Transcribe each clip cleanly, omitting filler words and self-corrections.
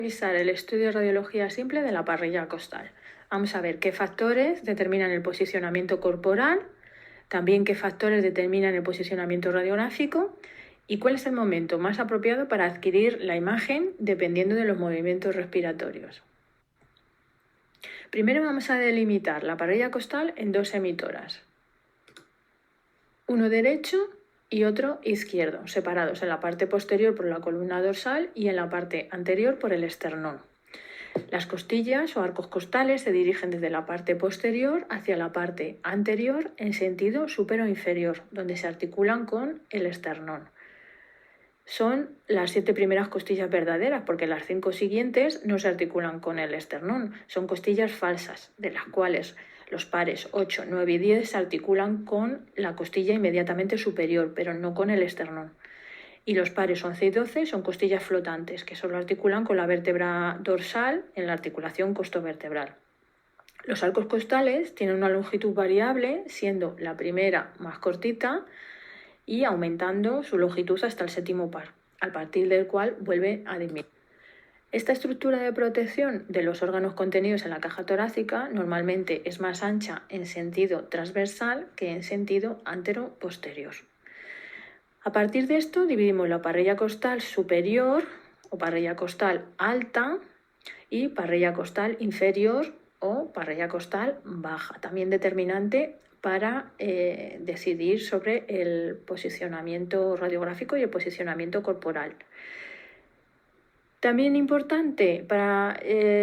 Revisar el estudio de radiología simple de la parrilla costal. Vamos a ver qué factores determinan el posicionamiento corporal, también qué factores determinan el posicionamiento radiográfico y cuál es el momento más apropiado para adquirir la imagen dependiendo de los movimientos respiratorios. Primero vamos a delimitar la parrilla costal en dos emitoras, uno derecho y otro izquierdo, separados en la parte posterior por la columna dorsal y en la parte anterior por el esternón. Las costillas o arcos costales se dirigen desde la parte posterior hacia la parte anterior en sentido superior o inferior, donde se articulan con el esternón. Son las 7 primeras costillas verdaderas, porque las 5 siguientes no se articulan con el esternón, son costillas falsas, de las cuales los pares 8, 9 y 10 se articulan con la costilla inmediatamente superior, pero no con el esternón. Y los pares 11 y 12 son costillas flotantes, que solo articulan con la vértebra dorsal en la articulación costovertebral. Los arcos costales tienen una longitud variable, siendo la primera más cortita y aumentando su longitud hasta el séptimo par, a partir del cual vuelve a disminuir. Esta estructura de protección de los órganos contenidos en la caja torácica normalmente es más ancha en sentido transversal que en sentido antero-posterior. A partir de esto dividimos la parrilla costal superior o parrilla costal alta y parrilla costal inferior o parrilla costal baja, también determinante para decidir sobre el posicionamiento radiográfico y el posicionamiento corporal. También importante para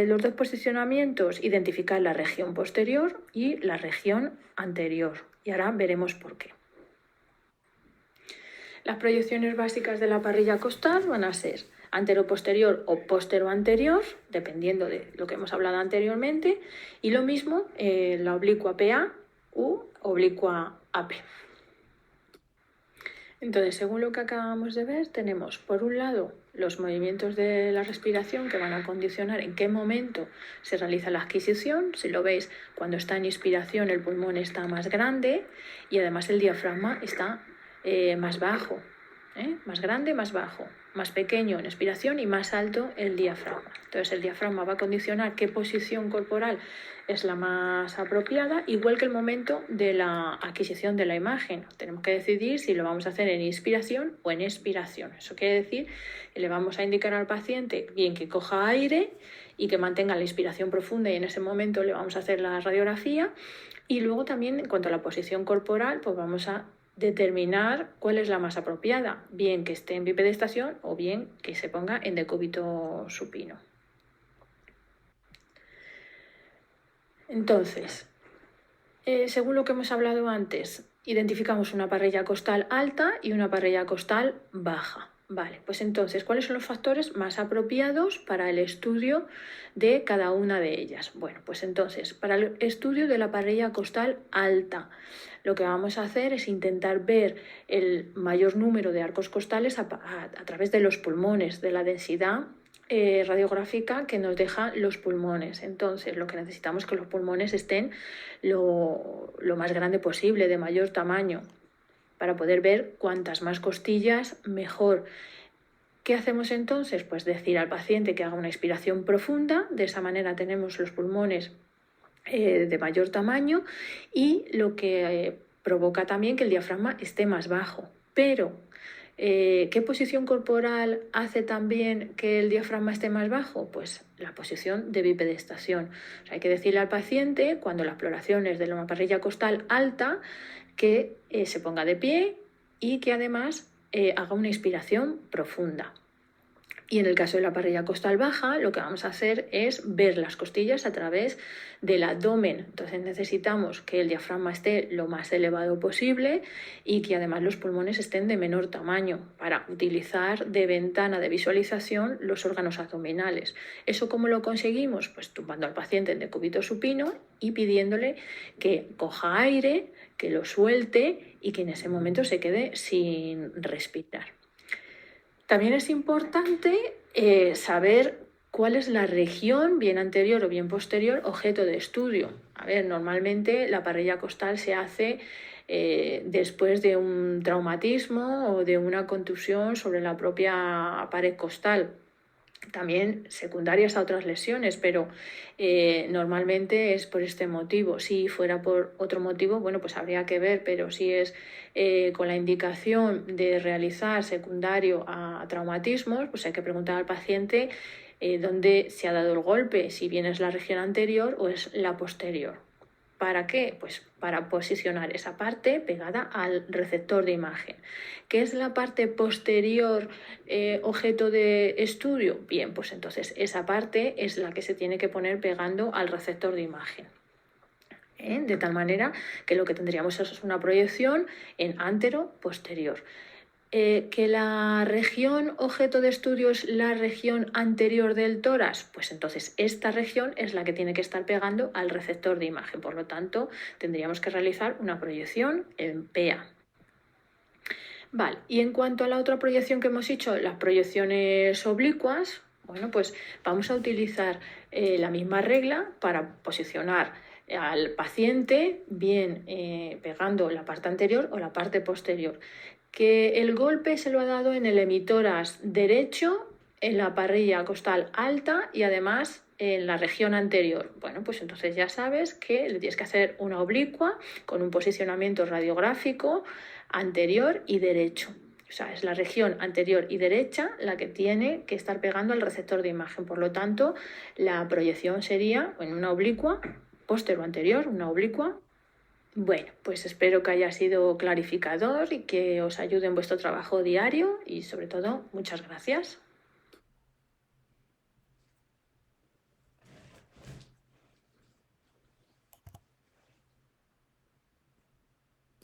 los dos posicionamientos identificar la región posterior y la región anterior, y ahora veremos por qué. Las proyecciones básicas de la parrilla costal van a ser antero-posterior o postero-anterior, dependiendo de lo que hemos hablado anteriormente, y lo mismo la oblicua PA u oblicua AP. Entonces, según lo que acabamos de ver, tenemos por un lado los movimientos de la respiración que van a condicionar en qué momento se realiza la adquisición. Si lo veis, cuando está en inspiración el pulmón está más grande y además el diafragma está más bajo, más grande, más bajo, más pequeño en expiración y más alto el diafragma. Entonces el diafragma va a condicionar qué posición corporal es la más apropiada, igual que el momento de la adquisición de la imagen. Tenemos que decidir si lo vamos a hacer en inspiración o en expiración. Eso quiere decir que le vamos a indicar al paciente bien que coja aire y que mantenga la inspiración profunda, y en ese momento le vamos a hacer la radiografía. Y luego también, en cuanto a la posición corporal, pues vamos a determinar cuál es la más apropiada, bien que esté en bipedestación o bien que se ponga en decúbito supino. Entonces, según lo que hemos hablado antes, identificamos una parrilla costal alta y una parrilla costal baja. Vale, pues entonces, ¿cuáles son los factores más apropiados para el estudio de cada una de ellas? Bueno, pues entonces, para el estudio de la parrilla costal alta, lo que vamos a hacer es intentar ver el mayor número de arcos costales a través de los pulmones, de la densidad radiográfica que nos dejan los pulmones. Entonces, lo que necesitamos es que los pulmones estén lo más grande posible, de mayor tamaño, para poder ver cuantas más costillas, mejor. ¿Qué hacemos entonces? Pues decir al paciente que haga una inspiración profunda, de esa manera tenemos los pulmones de mayor tamaño, y lo que provoca también que el diafragma esté más bajo. Pero, ¿qué posición corporal hace también que el diafragma esté más bajo? Pues la posición de bipedestación. O sea, hay que decirle al paciente, cuando la exploración es de la parrilla costal alta, que se ponga de pie y que además haga una inspiración profunda. Y en el caso de la parrilla costal baja, lo que vamos a hacer es ver las costillas a través del abdomen. Entonces necesitamos que el diafragma esté lo más elevado posible y que además los pulmones estén de menor tamaño para utilizar de ventana de visualización los órganos abdominales. ¿Eso cómo lo conseguimos? Pues tumbando al paciente en decúbito supino y pidiéndole que coja aire, que lo suelte y que en ese momento se quede sin respirar. También es importante saber cuál es la región, bien anterior o bien posterior, objeto de estudio. A ver, normalmente la parrilla costal se hace después de un traumatismo o de una contusión sobre la propia pared costal. También secundarias a otras lesiones, pero normalmente es por este motivo. Si fuera por otro motivo, bueno, pues habría que ver, pero si es con la indicación de realizar secundario a traumatismos, pues hay que preguntar al paciente dónde se ha dado el golpe, si bien es la región anterior o es la posterior. ¿Para qué? Pues para posicionar esa parte pegada al receptor de imagen. ¿Qué es la parte posterior objeto de estudio? Bien, pues entonces esa parte es la que se tiene que poner pegando al receptor de imagen. De tal manera que lo que tendríamos es una proyección en antero-posterior. ¿Que la región objeto de estudio es la región anterior del tórax? Pues entonces esta región es la que tiene que estar pegando al receptor de imagen. Por lo tanto, tendríamos que realizar una proyección en PA. Vale, y en cuanto a la otra proyección que hemos hecho, las proyecciones oblicuas, bueno, pues vamos a utilizar la misma regla para posicionar al paciente bien pegando la parte anterior o la parte posterior. Que el golpe se lo ha dado en el hemitórax derecho, en la parrilla costal alta y además en la región anterior. Bueno, pues entonces ya sabes que le tienes que hacer una oblicua con un posicionamiento radiográfico anterior y derecho. O sea, es la región anterior y derecha la que tiene que estar pegando al receptor de imagen. Por lo tanto, la proyección sería en una oblicua, posterior o anterior, una oblicua. Bueno, pues espero que haya sido clarificador y que os ayude en vuestro trabajo diario y sobre todo, muchas gracias.